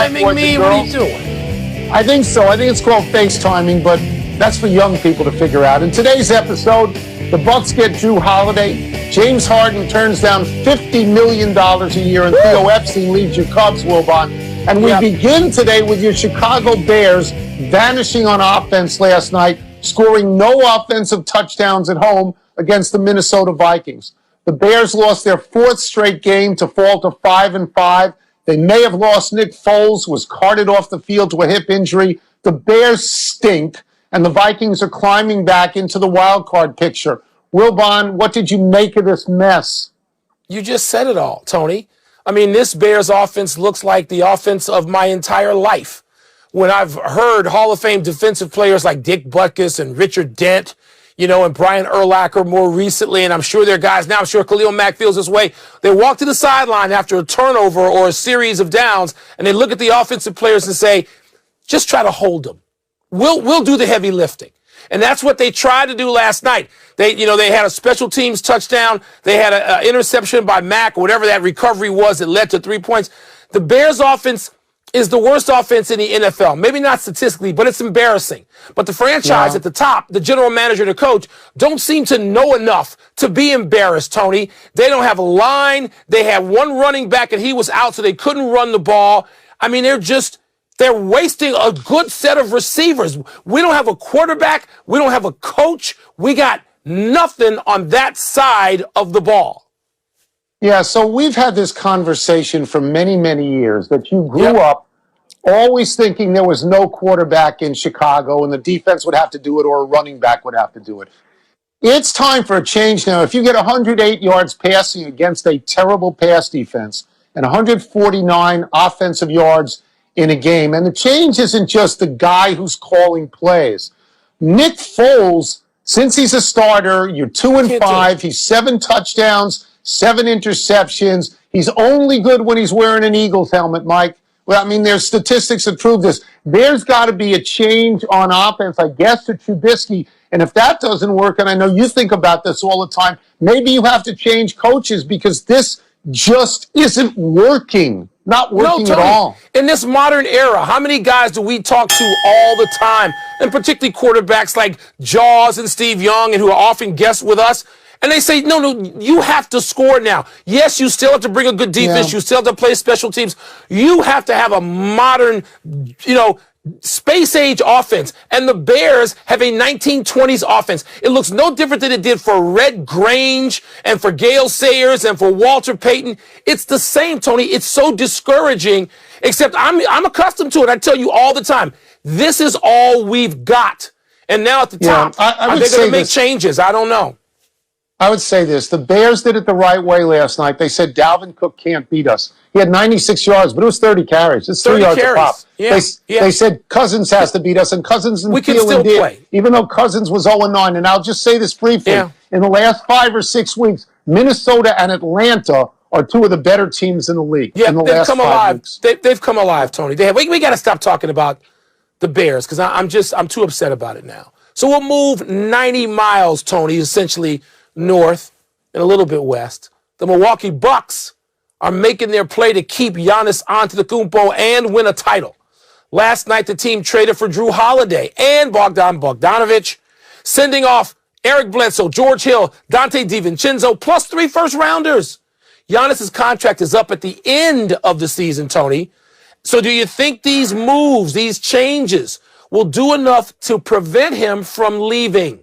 FaceTiming me? What are you doing? I think so. I think it's called FaceTiming, but that's for young people to figure out. In today's episode, the Bucks get Drew Holiday. James Harden turns down $50 million a year, and Theo Epstein leaves your Cubs, Wilbon. And we begin today with your Chicago Bears vanishing on offense last night, scoring no offensive touchdowns at home against the Minnesota Vikings. The Bears lost their fourth straight game to fall to 5-5. They may have lost Nick Foles, who was carted off the field to a hip injury. The Bears stink, and the Vikings are climbing back into the wild card picture. Wilbon, what did you make of this mess? You just said it all, Tony. I mean, this Bears offense looks like the offense of my entire life. When I've heard Hall of Fame defensive players like Dick Butkus and Richard Dent, and Brian Urlacher more recently, and I'm sure there are guys now, I'm sure Khalil Mack feels this way. They walk to the sideline after a turnover or a series of downs, and they look at the offensive players and say, just try to hold them. We'll do the heavy lifting. And that's what they tried to do last night. They had a special teams touchdown. They had an interception by Mack, or whatever that recovery was that led to 3 points. The Bears offense is the worst offense in the NFL. Maybe not statistically, but it's embarrassing. But the franchise at the top, the general manager and the coach, don't seem to know enough to be embarrassed, Tony. They don't have a line. They had one running back, and he was out, so they couldn't run the ball. I mean, they're wasting a good set of receivers. We don't have a quarterback. We don't have a coach. We got nothing on that side of the ball. Yeah, so we've had this conversation for many, many years that you grew up always thinking there was no quarterback in Chicago and the defense would have to do it or a running back would have to do it. It's time for a change now. If you get 108 yards passing against a terrible pass defense and 149 offensive yards in a game, and the change isn't just the guy who's calling plays. Nick Foles, since he's a starter, you're 2-5, he's 7 touchdowns, 7 interceptions. He's only good when he's wearing an Eagles helmet, Mike. Well, I mean, there's statistics that prove this. There's got to be a change on offense, I guess, to Trubisky. And if that doesn't work, and I know you think about this all the time, maybe you have to change coaches because this just isn't working. Not working Tony, at all. In this modern era, how many guys do we talk to all the time, and particularly quarterbacks like Jaws and Steve Young, and who are often guests with us, and they say, no, you have to score now. Yes, you still have to bring a good defense. You still have to play special teams. You have to have a modern, space-age offense. And the Bears have a 1920s offense. It looks no different than it did for Red Grange and for Gale Sayers and for Walter Payton. It's the same, Tony. It's so discouraging, except I'm accustomed to it. I tell you all the time, this is all we've got. And now at the top, are they going to make changes? I don't know. I would say this. The Bears did it the right way last night. They said Dalvin Cook can't beat us. He had 96 yards, but it was 30 carries. It's 3 yards a pop. They said Cousins has to beat us, and Cousins and Thielen did, play. Even though Cousins was 0-9. And I'll just say this briefly. In the last 5 or 6 weeks, Minnesota and Atlanta are 2 of the better teams in the league. Yeah, they've come alive. They've come alive, Tony. We got to stop talking about the Bears because I'm too upset about it now. So we'll move 90 miles, Tony, essentially north and a little bit west. The Milwaukee Bucks are making their play to keep Giannis Antetokounmpo and win a title. Last night, the team traded for Drew Holiday and Bogdan Bogdanović, sending off Eric Bledsoe, George Hill, Dante DiVincenzo, plus 3 first-rounders. Giannis's contract is up at the end of the season, Tony. So do you think these moves, these changes, will do enough to prevent him from leaving?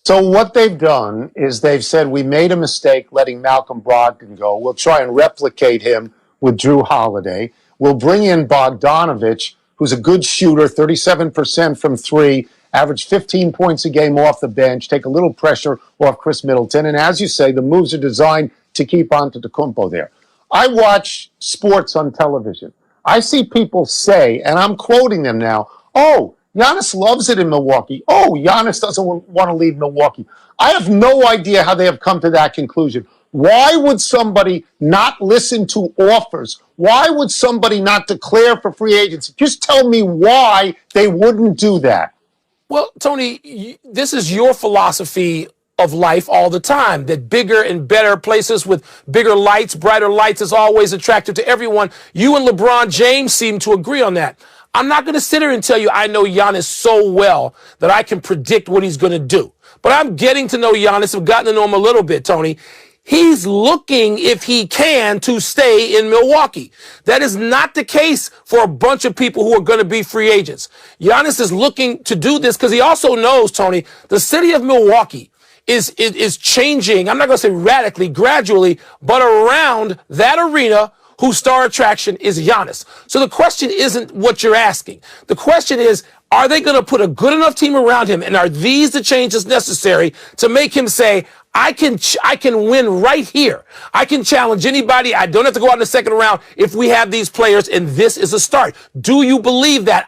So what they've done is they've said, we made a mistake letting Malcolm Brogdon go. We'll try and replicate him with Drew Holiday. We'll bring in Bogdanović, who's a good shooter, 37% from 3, average 15 points a game off the bench, take a little pressure off Chris Middleton. And as you say, the moves are designed to keep Antetokounmpo there. I watch sports on television. I see people say, and I'm quoting them now, oh, Giannis loves it in Milwaukee. Oh, Giannis doesn't want to leave Milwaukee. I have no idea how they have come to that conclusion. Why would somebody not listen to offers? Why would somebody not declare for free agency? Just tell me why they wouldn't do that. Well, Tony, this is your philosophy of life all the time, that bigger and better places with bigger lights, brighter lights is always attractive to everyone. You and LeBron James seem to agree on that. I'm not going to sit here and tell you I know Giannis so well that I can predict what he's going to do. But I'm getting to know Giannis. I've gotten to know him a little bit, Tony. He's looking, if he can, to stay in Milwaukee. That is not the case for a bunch of people who are going to be free agents. Giannis is looking to do this because he also knows, Tony, the city of Milwaukee is changing. I'm not going to say radically, gradually, but around that arena whose star attraction is Giannis. So the question isn't what you're asking. The question is, are they going to put a good enough team around him? And are these the changes necessary to make him say, I can win right here. I can challenge anybody. I don't have to go out in the second round if we have these players, and this is a start. Do you believe that?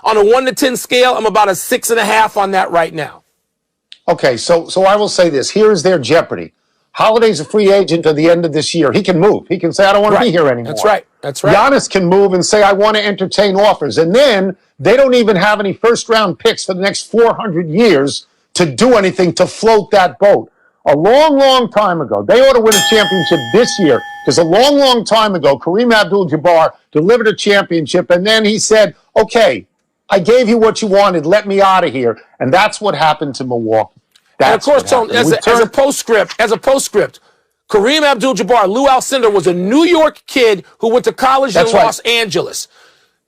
On a 1 to 10 scale, I'm about a 6.5 on that right now. Okay, so I will say this. Here is their jeopardy. Holiday's a free agent at the end of this year. He can move. He can say, I don't want to be here anymore. That's right. That's right. Giannis can move and say, I want to entertain offers. And then they don't even have any first-round picks for the next 400 years to do anything to float that boat. A long, long time ago, they ought to win a championship this year, because a long, long time ago, Kareem Abdul-Jabbar delivered a championship, and then he said, okay, I gave you what you wanted, let me out of here. And that's what happened to Milwaukee. And of course, Tony, as a postscript, Kareem Abdul-Jabbar, Lou Alcindor, was a New York kid who went to college in Los Angeles.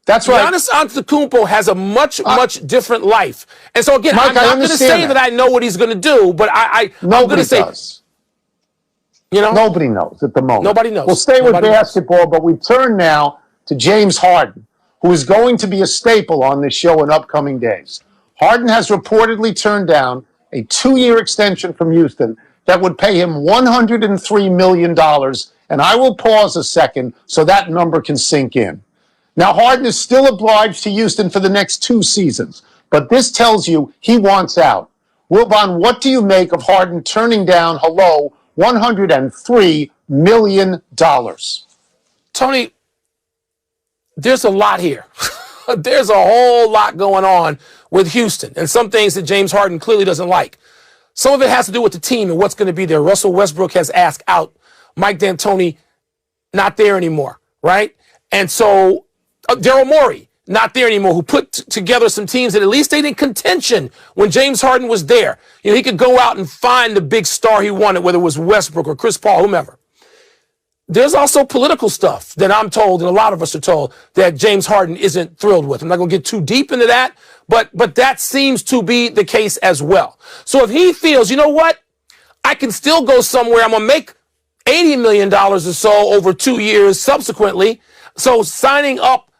That's right. Giannis Antetokounmpo has a much different life. And so, again, Mike, I'm not going to say that I know what he's going to do, but I'm going to say, does. You know? Nobody knows at the moment. Nobody knows. We'll stay with basketball, but we turn now to James Harden, who is going to be a staple on this show in upcoming days. Harden has reportedly turned down a 2-year extension from Houston that would pay him $103 million. And I will pause a second so that number can sink in. Now, Harden is still obliged to Houston for the next 2 seasons, but this tells you he wants out. Wilbon, what do you make of Harden turning down, $103 million? Tony, there's a lot here. There's a whole lot going on with Houston and some things that James Harden clearly doesn't like. Some of it has to do with the team and what's going to be there. Russell Westbrook has asked out. Mike D'Antoni, not there anymore, right? And so Daryl Morey, not there anymore, who put together some teams that at least stayed in contention when James Harden was there. You know, he could go out and find the big star he wanted, whether it was Westbrook or Chris Paul, whomever. There's also political stuff that I'm told, and a lot of us are told, that James Harden isn't thrilled with. I'm not going to get too deep into that, but that seems to be the case as well. So if he feels, you know what, I can still go somewhere, I'm going to make $80 million or so over 2 years subsequently. So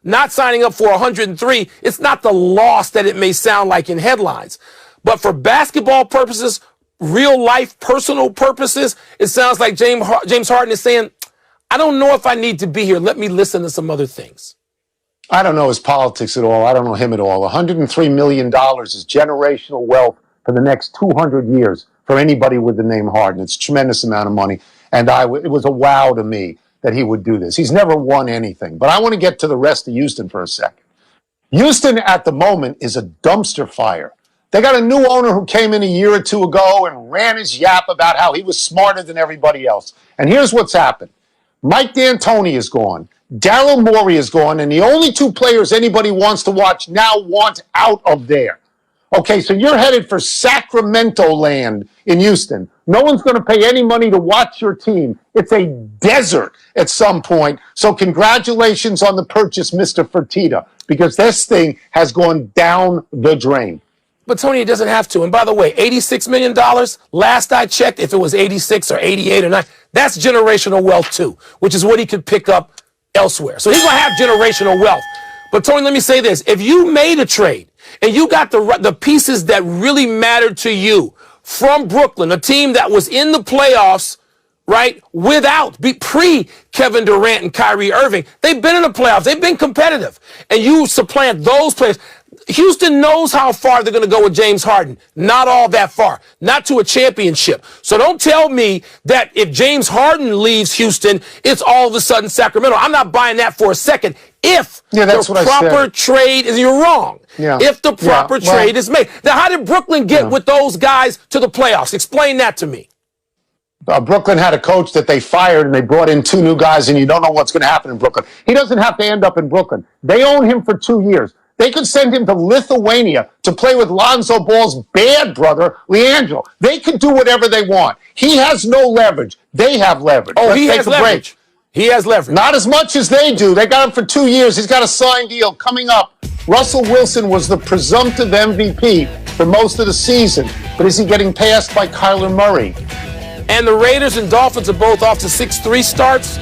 not signing up for 103, it's not the loss that it may sound like in headlines. But for basketball purposes, real life, personal purposes, it sounds like James Harden is saying, I don't know if I need to be here. Let me listen to some other things. I don't know his politics at all. I don't know him at all. $103 million is generational wealth for the next 200 years for anybody with the name Harden. It's a tremendous amount of money. And it was a wow to me that he would do this. He's never won anything. But I want to get to the rest of Houston for a second. Houston at the moment is a dumpster fire. They got a new owner who came in a year or two ago and ran his yap about how he was smarter than everybody else. And here's what's happened. Mike D'Antoni is gone. Daryl Morey is gone. And the only 2 players anybody wants to watch now want out of there. Okay, so you're headed for Sacramento land in Houston. No one's going to pay any money to watch your team. It's a desert at some point. So congratulations on the purchase, Mr. Fertitta, because this thing has gone down the drain. But, Tony, it doesn't have to. And by the way, $86 million, last I checked, if it was 86 or 88 or 9, that's generational wealth too, which is what he could pick up elsewhere. So he's going to have generational wealth. But, Tony, let me say this. If you made a trade and you got the pieces that really mattered to you from Brooklyn, a team that was in the playoffs, right, pre-Kevin Durant and Kyrie Irving, they've been in the playoffs. They've been competitive. And you supplant those players. Houston knows how far they're going to go with James Harden. Not all that far. Not to a championship. So don't tell me that if James Harden leaves Houston, it's all of a sudden Sacramento. I'm not buying that for a second. If the proper trade is, you're wrong. Yeah. If the proper trade is made. Now, how did Brooklyn get with those guys to the playoffs? Explain that to me. Brooklyn had a coach that they fired, and they brought in 2 new guys, and you don't know what's going to happen in Brooklyn. He doesn't have to end up in Brooklyn. They own him for 2 years. They could send him to Lithuania to play with Lonzo Ball's bad brother, Leandro. They could do whatever they want. He has no leverage. They have leverage. Oh, he has leverage. He has leverage. Not as much as they do. They got him for 2 years. He's got a signed deal coming up. Russell Wilson was the presumptive MVP for most of the season. But is he getting passed by Kyler Murray? And the Raiders and Dolphins are both off to 6-3 starts.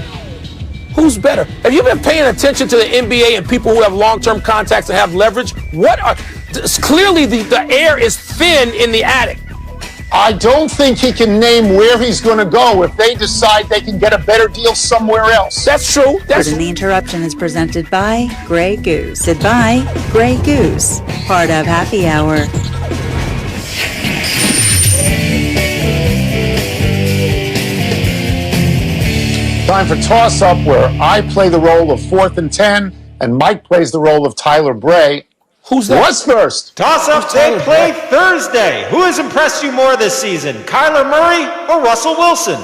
Who's better? Have you been paying attention to the NBA and people who have long-term contacts and have leverage? Clearly the air is thin in the attic. I don't think he can name where he's going to go if they decide they can get a better deal somewhere else. That's true. The Interruption is presented by Grey Goose. Goodbye, Grey Goose. Part of Happy Hour. Time for Toss Up, where I play the role of 4th and 10, and Mike plays the role of Tyler Bray. Who's that? What's first? Toss Up Day play Thursday. Who has impressed you more this season, Kyler Murray or Russell Wilson?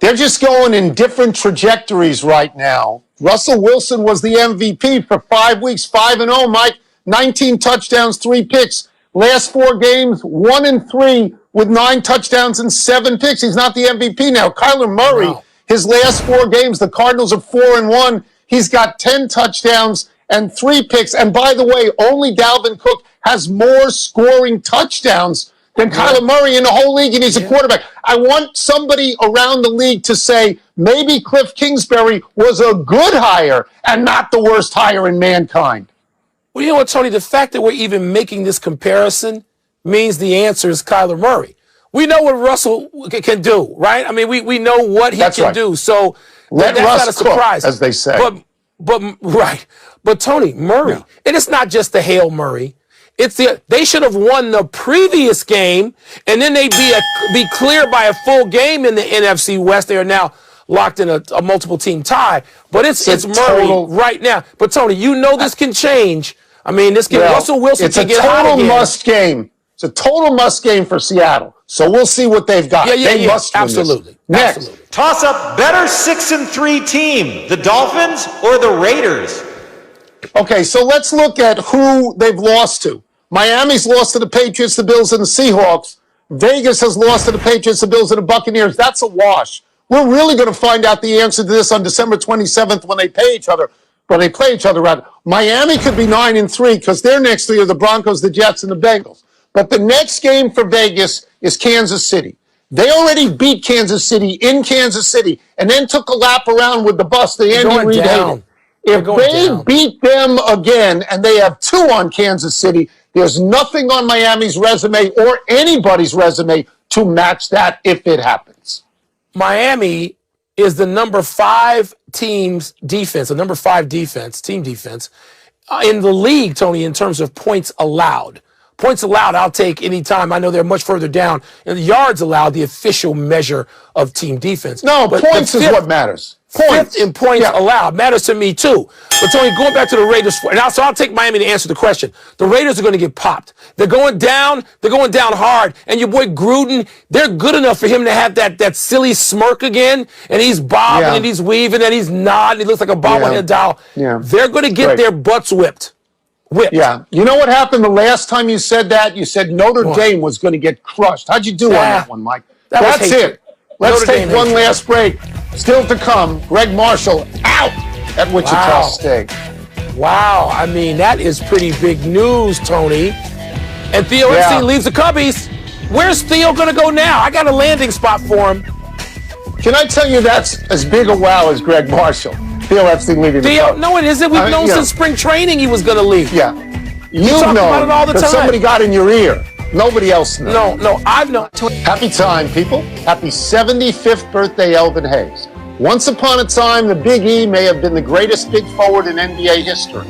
They're just going in different trajectories right now. Russell Wilson was the MVP for 5 weeks, 5-0, Mike. 19 touchdowns, 3 picks. Last 4 games, 1-3 with 9 touchdowns and 7 picks. He's not the MVP now. Kyler Murray. Wow. His last 4 games, the Cardinals are 4-1. He's got 10 touchdowns and 3 picks. And by the way, only Dalvin Cook has more scoring touchdowns than Kyler Murray in the whole league, and he's a quarterback. I want somebody around the league to say maybe Cliff Kingsbury was a good hire and not the worst hire in mankind. Well, you know what, Tony? The fact that we're even making this comparison means the answer is Kyler Murray. We know what Russell can do, right? I mean, we know what he can do. So that's not a surprise, cook, as they say. But Tony, Murray, and it's not just the Hail Murray. They should have won the previous game, and then they'd be clear by a full game in the NFC West. They are now locked in a multiple team tie. But it's Murray right now. But Tony, you know this can change. I mean, Russell Wilson can get hot again. It's a total must game. It's a total must game for Seattle. So we'll see what they've got. They must win absolutely. Next. Absolutely. Toss up better 6-3 team, the Dolphins or the Raiders? Okay, so let's look at who they've lost to. Miami's lost to the Patriots, the Bills, and the Seahawks. Vegas has lost to the Patriots, the Bills, and the Buccaneers. That's a wash. We're really going to find out the answer to this on December 27th when they play each other. Miami could be 9-3 because their next 3 are the Broncos, the Jets, and the Bengals. But the next game for Vegas is Kansas City. They already beat Kansas City in Kansas City and then took a lap around with the bus. The Andy Reid hated. If they beat them again and they have 2 on Kansas City, there's nothing on Miami's resume or anybody's resume to match that if it happens. Miami is the number 5 team defense in the league, Tony, in terms of points allowed. Points allowed, I'll take any time. I know they're much further down. And the yards allowed, the official measure of team defense. No, but points is what matters. Points in points allowed matters to me too. But Tony, going back to the Raiders, and so I'll take Miami to answer the question. The Raiders are going to get popped. They're going down hard. And your boy Gruden, they're good enough for him to have that silly smirk again. And he's bobbing and he's weaving and he's nodding. He looks like a bobblehead doll. Yeah. They're going to get their butts whipped. Yeah. You know what happened the last time you said that? You said Notre Dame was going to get crushed. How'd you do on that one, Mike? That's it. Let's take one last break. Still to come, Greg Marshall out at Wichita State. Wow. I mean, that is pretty big news, Tony. And Theo Epstein leaves the Cubbies. Where's Theo going to go now? I got a landing spot for him. Can I tell you that's as big a wow as Greg Marshall? Theo Epstein leaving the Cubs. No, it isn't. We've known since spring training he was going to leave. Yeah. You've known about it all the time. Somebody got in your ear. Nobody else knows. No, I've known. Happy time, people. Happy 75th birthday, Elvin Hayes. Once upon a time, the Big E may have been the greatest big forward in NBA history.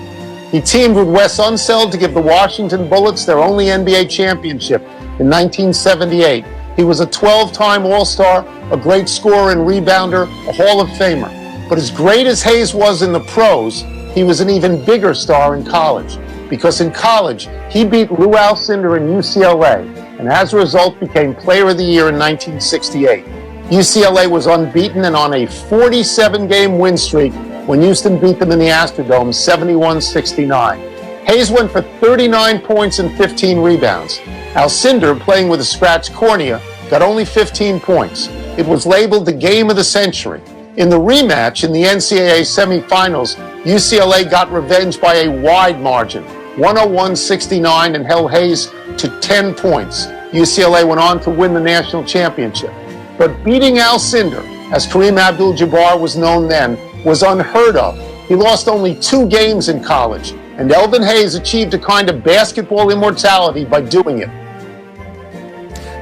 He teamed with Wes Unseld to give the Washington Bullets their only NBA championship in 1978. He was a 12-time All-Star, a great scorer and rebounder, a Hall of Famer. But as great as Hayes was in the pros, he was an even bigger star in college. Because in college, he beat Lou Alcindor in UCLA, and as a result became Player of the Year in 1968. UCLA was unbeaten and on a 47-game win streak when Houston beat them in the Astrodome 71-69. Hayes went for 39 points and 15 rebounds. Alcindor, playing with a scratched cornea, got only 15 points. It was labeled the game of the century. In the rematch in the NCAA semifinals, UCLA got revenge by a wide margin, 101-69, and held Hayes to 10 points. UCLA went on to win the national championship. But beating Alcindor, as Kareem Abdul-Jabbar was known then, was unheard of. He lost only 2 games in college, and Elvin Hayes achieved a kind of basketball immortality by doing it.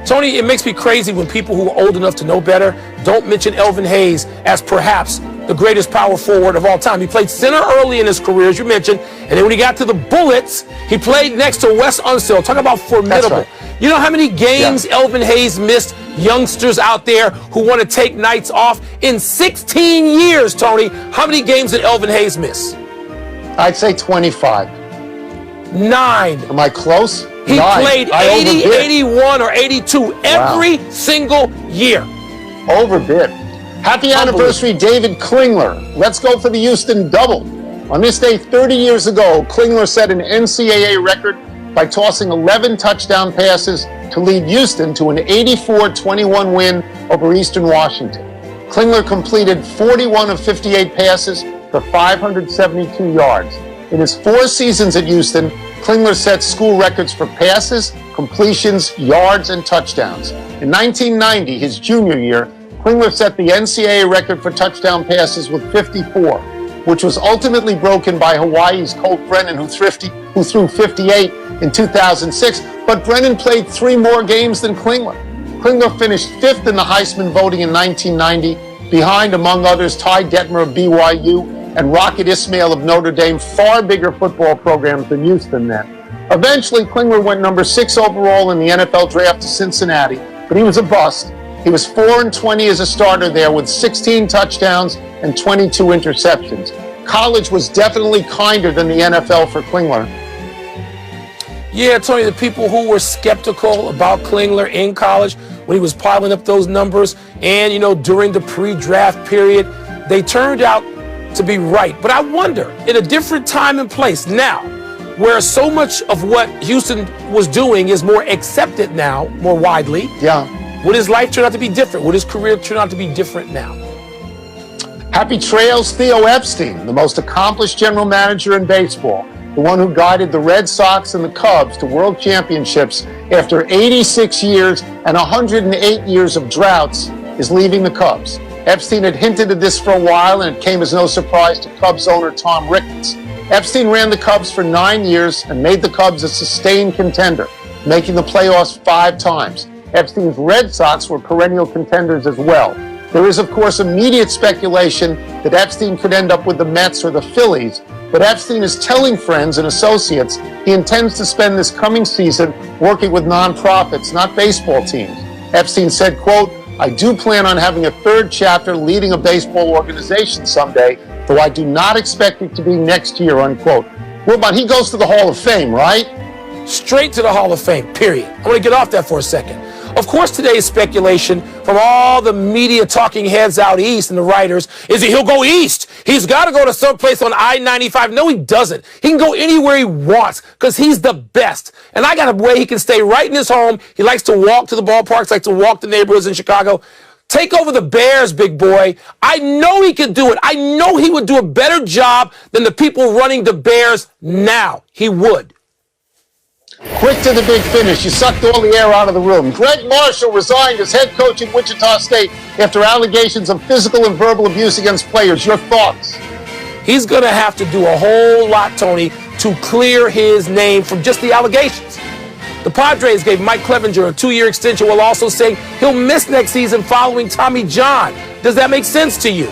Tony, it makes me crazy when people who are old enough to know better don't mention Elvin Hayes as perhaps the greatest power forward of all time. He played center early in his career, as you mentioned, and then when he got to the Bullets, he played next to Wes Unseld. Talk about formidable. Right. You know how many games Elvin Hayes missed youngsters out there who want to take nights off? In 16 years, Tony, how many games did Elvin Hayes miss? I'd say 25. 9. Am I close? He 9. played 80, 81, or 82 every single year. Overbid. Happy anniversary, David Klingler. Let's go for the Houston double. On this day 30 years ago, Klingler set an NCAA record by tossing 11 touchdown passes to lead Houston to an 84-21 win over Eastern Washington. Klingler completed 41 of 58 passes for 572 yards. In his 4 seasons at Houston, Klingler set school records for passes, completions, yards, and touchdowns. In 1990, his junior year, Klingler set the NCAA record for touchdown passes with 54, which was ultimately broken by Hawaii's Colt Brennan, who threw 58 in 2006, but Brennan played 3 more games than Klingler. Klingler finished 5th in the Heisman voting in 1990, behind, among others, Ty Detmer of BYU and Rocket Ismail of Notre Dame, far bigger football programs than Houston then. Eventually, Klingler went number 6 overall in the NFL draft to Cincinnati, but he was a bust. He was 4-20 as a starter there with 16 touchdowns and 22 interceptions. College was definitely kinder than the NFL for Klingler. Yeah, Tony, the people who were skeptical about Klingler in college when he was piling up those numbers and, during the pre-draft period, they turned out to be right. But I wonder, in a different time and place now, where so much of what Houston was doing is more accepted now, more widely, would his life turn out to be different? Would his career turn out to be different now? Happy trails, Theo Epstein, the most accomplished general manager in baseball, the one who guided the Red Sox and the Cubs to world championships after 86 years and 108 years of droughts, is leaving the Cubs. Epstein had hinted at this for a while, and it came as no surprise to Cubs owner Tom Ricketts. Epstein ran the Cubs for 9 years and made the Cubs a sustained contender, making the playoffs 5 times. Epstein's Red Sox were perennial contenders as well. There is, of course, immediate speculation that Epstein could end up with the Mets or the Phillies, but Epstein is telling friends and associates he intends to spend this coming season working with nonprofits, not baseball teams. Epstein said, quote, "I do plan on having a 3rd chapter leading a baseball organization someday, though I do not expect it to be next year," unquote. Wilbon, he goes to the Hall of Fame, right? Straight to the Hall of Fame, period. I want to get off that for a second. Of course, today's speculation from all the media talking heads out east and the writers is that he'll go east. He's got to go to someplace on I-95. No, he doesn't. He can go anywhere he wants because he's the best. And I got a way he can stay right in his home. He likes to walk to the ballparks, likes to walk the neighborhoods in Chicago. Take over the Bears, big boy. I know he could do it. I know he would do a better job than the people running the Bears now. He would. Quick to the big finish. You sucked all the air out of the room. Greg Marshall resigned as head coach at Wichita State after allegations of physical and verbal abuse against players. Your thoughts? He's going to have to do a whole lot, Tony, to clear his name from just the allegations. The Padres gave Mike Clevenger a 2-year extension while also saying he'll miss next season following Tommy John. Does that make sense to you?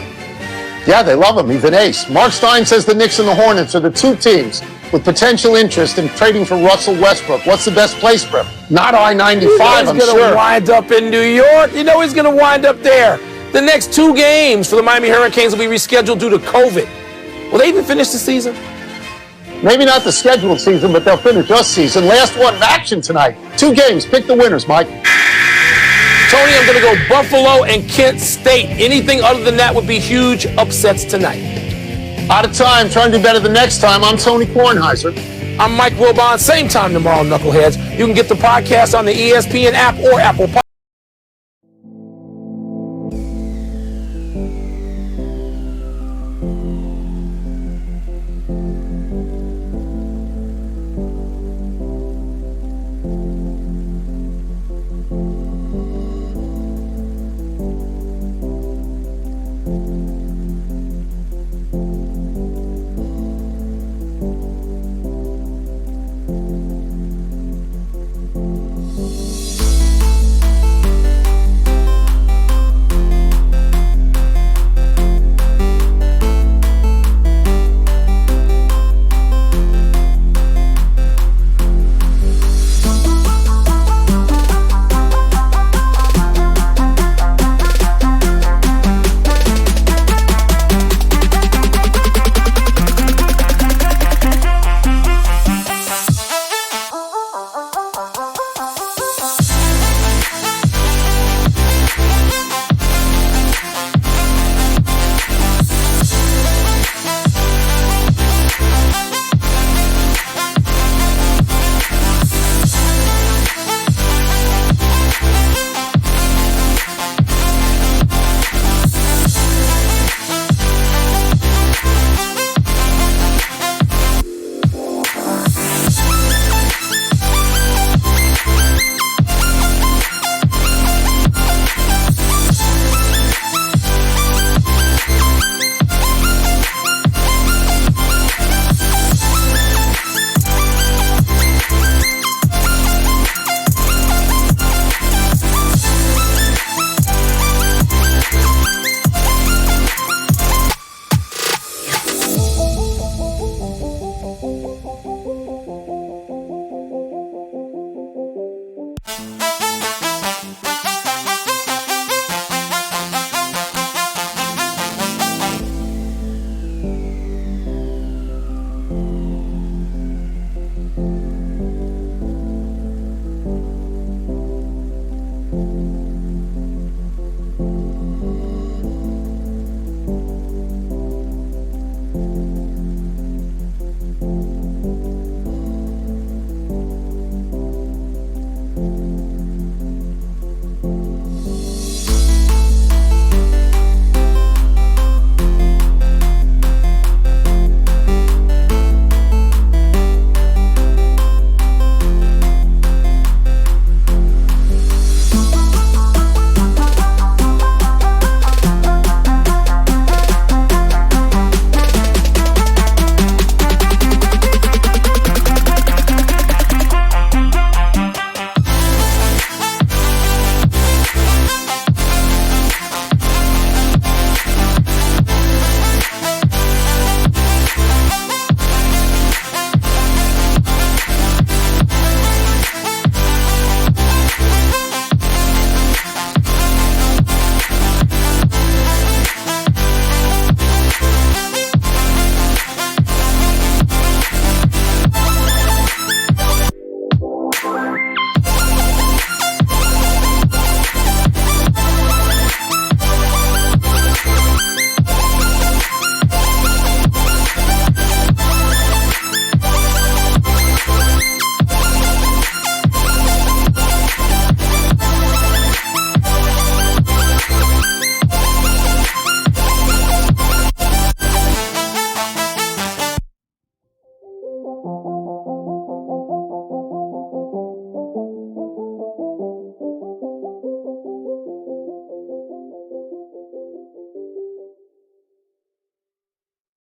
Yeah, they love him. He's an ace. Mark Stein says the Knicks and the Hornets are the 2 teams with potential interest in trading for Russell Westbrook. What's the best place for him? Not I-95, I'm He's going sure. to wind up in New York. You know he's going to wind up there. The next 2 games for the Miami Hurricanes will be rescheduled due to COVID. Will they even finish the season? Maybe not the scheduled season, but they'll finish us season. Last one in action tonight. 2 games. Pick the winners, Mike. Tony, I'm going to go Buffalo and Kent State. Anything other than that would be huge upsets tonight. Out of time. Trying to do better the next time. I'm Tony Kornheiser. I'm Mike Wilbon. Same time tomorrow, Knuckleheads. You can get the podcast on the ESPN app or Apple Podcast.